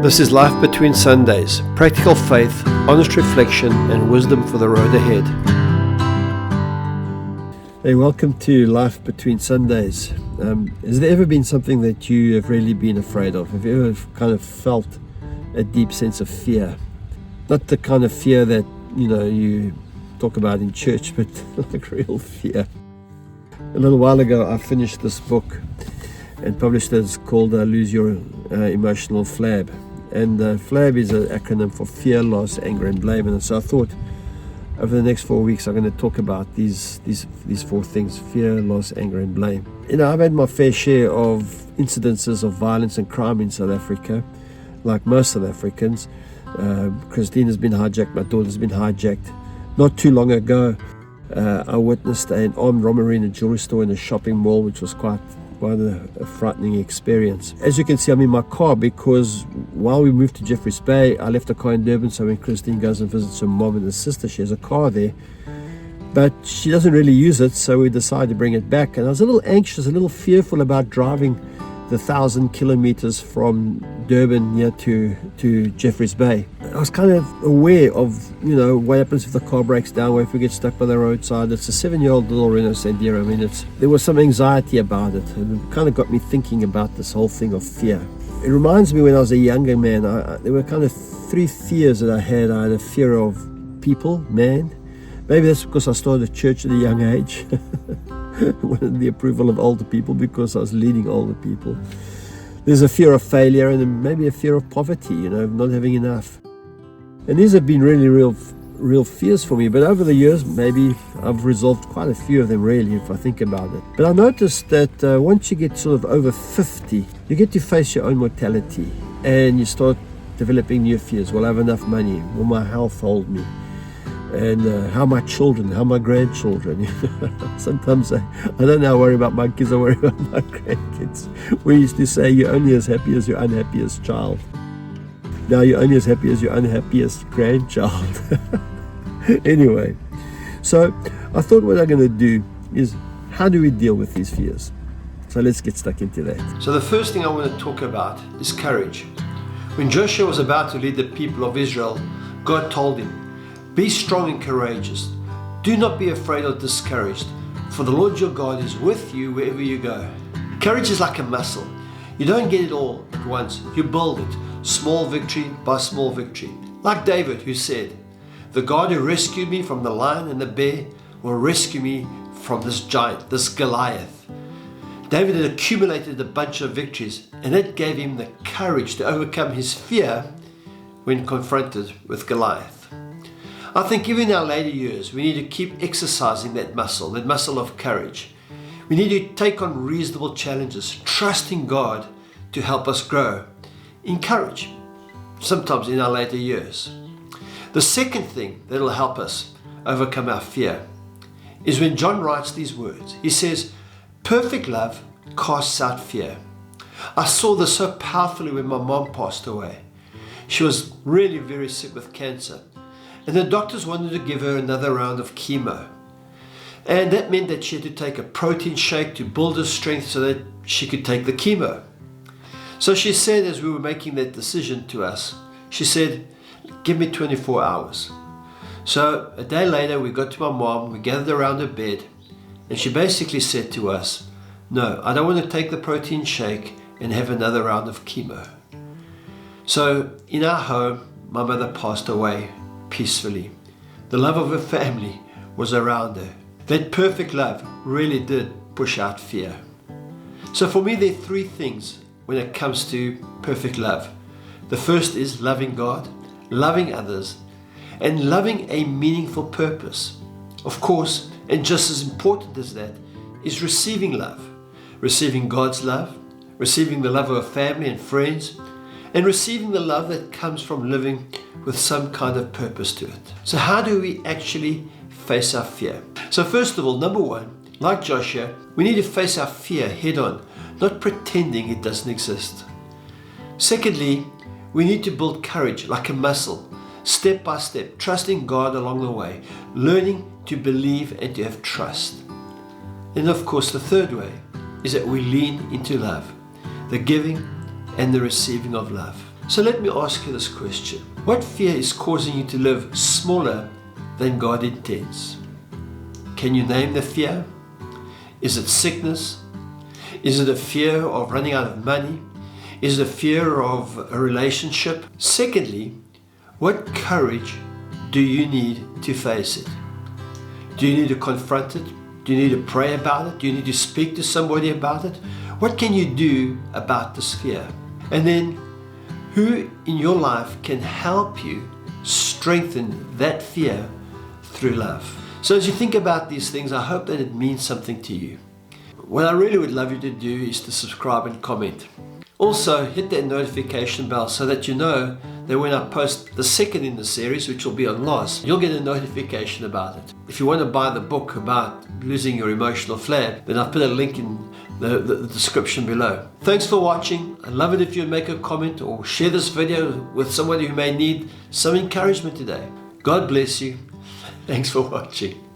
This is Life Between Sundays, practical faith, honest reflection, and wisdom for the road ahead. Hey, welcome to Life Between Sundays. Has there ever been something that you have really been afraid of? Have you ever kind of felt a deep sense of fear? Not the kind of fear that, you talk about in church, but like real fear. A little while ago, I finished this book and published it. It's called Lose Your Emotional FLAB. And FLAB is an acronym for fear, loss, anger, and blame. And so I thought over the next 4 weeks, I'm going to talk about these four things: fear, loss, anger, and blame. I've had my fair share of incidences of violence and crime in South Africa, like most South Africans. Christine has been hijacked, my daughter's been hijacked. Not too long ago, I witnessed an armed robbery in a jewelry store in a shopping mall, which was quite a frightening experience. As you can see, I'm in my car because while we moved to Jeffreys Bay, I left a car in Durban, so when Christine goes and visits her mom and her sister, she has a car there, but she doesn't really use it, so we decided to bring it back. And I was a little anxious, a little fearful about driving the 1,000 kilometers from Durban here to Jeffreys Bay. I was kind of aware of, what happens if the car breaks down, or if we get stuck by the roadside. It's a 7-year-old little Renault Sandero. There was some anxiety about it, and it kind of got me thinking about this whole thing of fear. It reminds me when I was a younger man, there were kind of three fears that I had. I had a fear of people, man. Maybe that's because I started a church at a young age. Wanted the approval of older people because I was leading older people. There's a fear of failure, and then maybe a fear of poverty, of not having enough. And these have been really real fears for me. But over the years, maybe I've resolved quite a few of them, really, if I think about it. But I noticed that once you get sort of over 50, you get to face your own mortality, and you start developing new fears. Will I have enough money? Will my health hold me? And how my children, how my grandchildren. Sometimes I don't now worry about my kids, I worry about my grandkids. We used to say you're only as happy as your unhappiest child. Now you're only as happy as your unhappiest grandchild. Anyway, so I thought what I'm going to do is, how do we deal with these fears? So let's get stuck into that. So the first thing I want to talk about is courage. When Joshua was about to lead the people of Israel, God told him, "Be strong and courageous. Do not be afraid or discouraged, for the Lord your God is with you wherever you go." Courage is like a muscle. You don't get it all at once. You build it, small victory by small victory. Like David, who said, "The God who rescued me from the lion and the bear will rescue me from this giant, this Goliath." David had accumulated a bunch of victories, and it gave him the courage to overcome his fear when confronted with Goliath. I think even in our later years, we need to keep exercising that muscle of courage. We need to take on reasonable challenges, trusting God to help us grow in courage, sometimes in our later years. The second thing that will help us overcome our fear is when John writes these words. He says, "Perfect love casts out fear." I saw this so powerfully when my mom passed away. She was really very sick with cancer, and the doctors wanted to give her another round of chemo. And that meant that she had to take a protein shake to build her strength so that she could take the chemo. So she said, as we were making that decision to us, she said, "Give me 24 hours. So a day later, we got to my mom, we gathered around her bed, and she basically said to us, "No, I don't want to take the protein shake and have another round of chemo." So in our home, my mother passed away peacefully. The love of her family was around her. That perfect love really did push out fear. So for me, there are three things when it comes to perfect love. The first is loving God, loving others, and loving a meaningful purpose. Of course, and just as important as that, is receiving love. Receiving God's love, receiving the love of a family and friends, and receiving the love that comes from living with some kind of purpose to it. So how do we actually face our fear? So first of all, number one, like Joshua, we need to face our fear head on, not pretending it doesn't exist. Secondly, we need to build courage like a muscle, step by step, trusting God along the way, learning to believe and to have trust. And of course, the third way is that we lean into love, the giving and the receiving of love. So let me ask you this question. What fear is causing you to live smaller than God intends? Can you name the fear? Is it sickness? Is it a fear of running out of money? Is it a fear of a relationship? Secondly, what courage do you need to face it? Do you need to confront it? Do you need to pray about it? Do you need to speak to somebody about it? What can you do about this fear? And then, who in your life can help you strengthen that fear through love? So as you think about these things, I hope that it means something to you. What I really would love you to do is to subscribe and comment. Also, hit that notification bell so that you know that when I post the second in the series, which will be on loss, you'll get a notification about it. If you want to buy the book about losing your emotional FLAB, then I've put a link in the description below. Thanks for watching. I'd love it if you'd make a comment or share this video with somebody who may need some encouragement today. God bless you. Thanks for watching.